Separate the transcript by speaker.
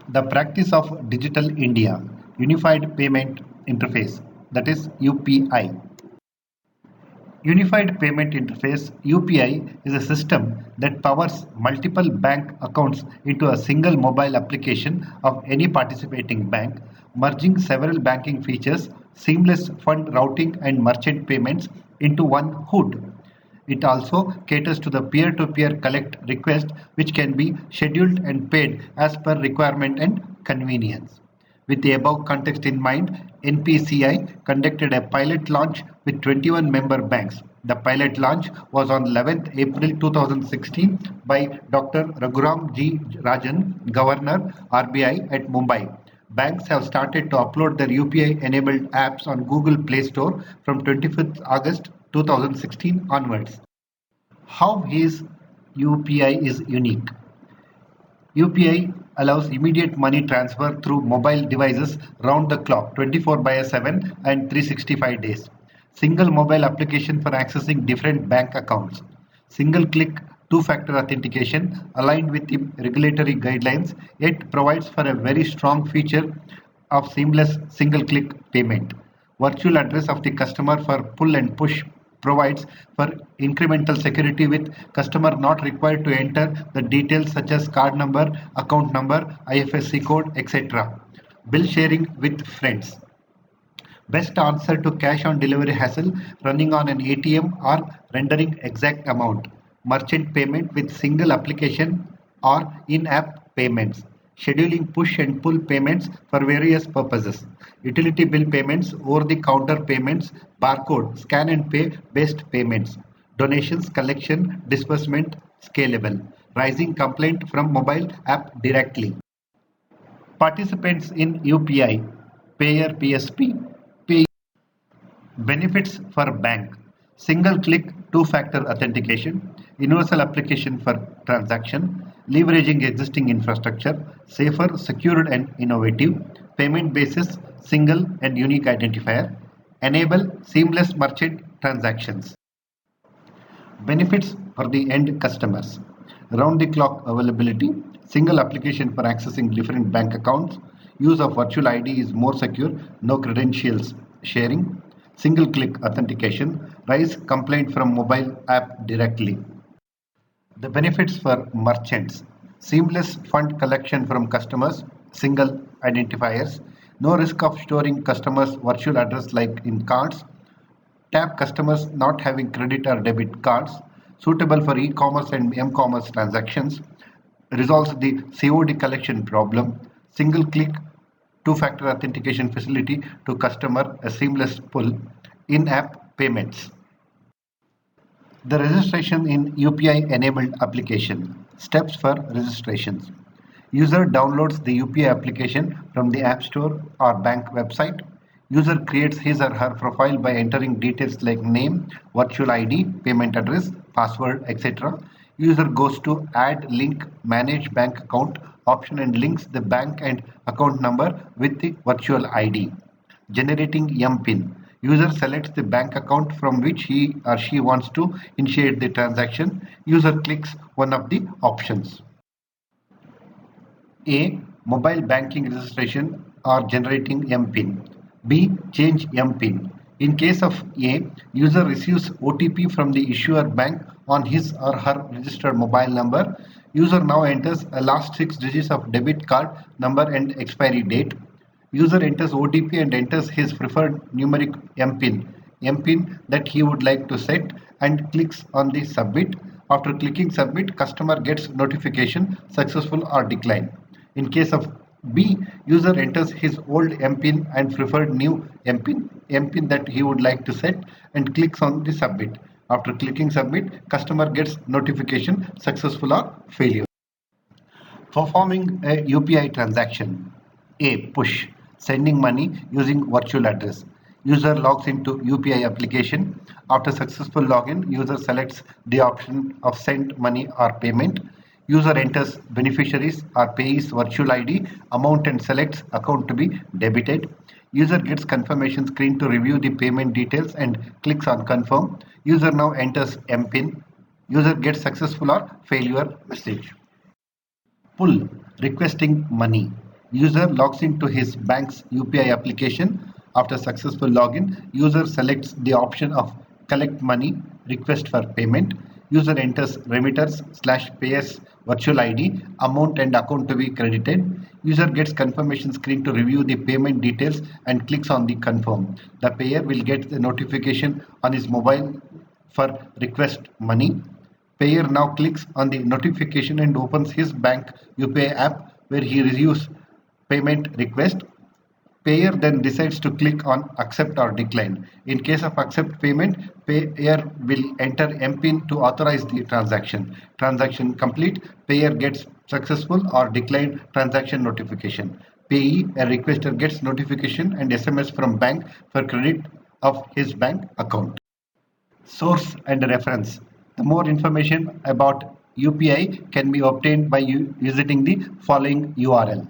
Speaker 1: The practice of Digital India Unified Payment Interface, that is UPI. Unified Payment Interface (UPI) is a system that powers multiple bank accounts into a single mobile application of any participating bank, merging several banking features, seamless fund routing and merchant payments into one hood. It also caters to the peer-to-peer collect request, which can be scheduled and paid as per requirement and convenience. With the above context in mind, NPCI conducted a pilot launch with 21 member banks. The pilot launch was on 11th April 2016 by Dr. Raghuram G. Rajan, Governor RBI at Mumbai. Banks have started to upload their UPI-enabled apps on Google Play Store from 25th August 2016 onwards. How is UPI is unique? UPI allows immediate money transfer through mobile devices round the clock, 24 by 7 and 365 days. Single mobile application for accessing different bank accounts. Single click two-factor authentication aligned with the regulatory guidelines, yet provides for a very strong feature of seamless single click payment. Virtual address of the customer for pull and push provides for incremental security with customer not required to enter the details such as card number, account number, IFSC code, etc. Bill sharing with friends. Best answer to cash on delivery hassle running on an ATM or rendering exact amount. Merchant payment with single application or in-app payments. Scheduling push and pull payments for various purposes. Utility bill payments, over-the-counter payments, barcode, scan and pay based payments. Donations, collection, disbursement, scalable. Rising complaint from mobile app directly. Participants in UPI, Payer PSP, Benefits for bank: single click two-factor authentication, universal application for transaction, leveraging existing infrastructure, safer, secured and innovative, payment basis, single and unique identifier, enable seamless merchant transactions. Benefits for the end customers: round the clock availability, single application for accessing different bank accounts, use of virtual ID is more secure, no credentials sharing, single click authentication, raise complaint from mobile app directly. The benefits for merchants: seamless fund collection from customers, single identifiers, no risk of storing customers' virtual address like in cards, tap customers not having credit or debit cards, suitable for e-commerce and m-commerce transactions, resolves the COD collection problem, single click two-factor authentication facility to customer, a seamless pull, in-app payments. The registration in UPI enabled application. Steps for registrations. User downloads the UPI application from the App Store or bank website. User creates his or her profile by entering details like name, virtual ID, payment address, password, etc. User goes to Add Link Manage Bank Account option and links the bank and account number with the virtual ID. Generating MPIN. User selects the bank account from which he or she wants to initiate the transaction. User clicks one of the options. A. Mobile banking registration or generating MPIN. B. Change MPIN. In case of A, user receives OTP from the issuer bank on his or her registered mobile number. User now enters a last 6 digits of debit card number and expiry date. User enters OTP and enters his preferred numeric MPIN that he would like to set and clicks on the submit. After clicking submit, customer gets notification successful or decline. In case of B, user enters his old MPIN and preferred new MPIN that he would like to set and clicks on the submit. After clicking submit, customer gets notification successful or failure. Performing a UPI transaction. A. Push. Sending money using virtual address. User logs into UPI application. After successful login, user selects the option of send money or payment. User enters beneficiaries or payee's virtual ID, amount and selects account to be debited. User gets confirmation screen to review the payment details and clicks on confirm. User now enters MPIN. User gets successful or failure message. Pull. Requesting money. User logs into his bank's UPI application. After successful login, user selects the option of collect money, request for payment. User enters remitters/payers virtual ID, amount and account to be credited. User gets confirmation screen to review the payment details and clicks on the confirm. The payer will get the notification on his mobile for request money. Payer now clicks on the notification and opens his bank UPI app where he receives payment request. Payer then decides to click on accept or decline. In case of accept payment, payer will enter MPIN to authorize the transaction. Transaction complete, payer gets successful or declined transaction notification. Payee, a requester, gets notification and SMS from bank for credit of his bank account. Source and reference. The more information about UPI can be obtained by visiting the following URL.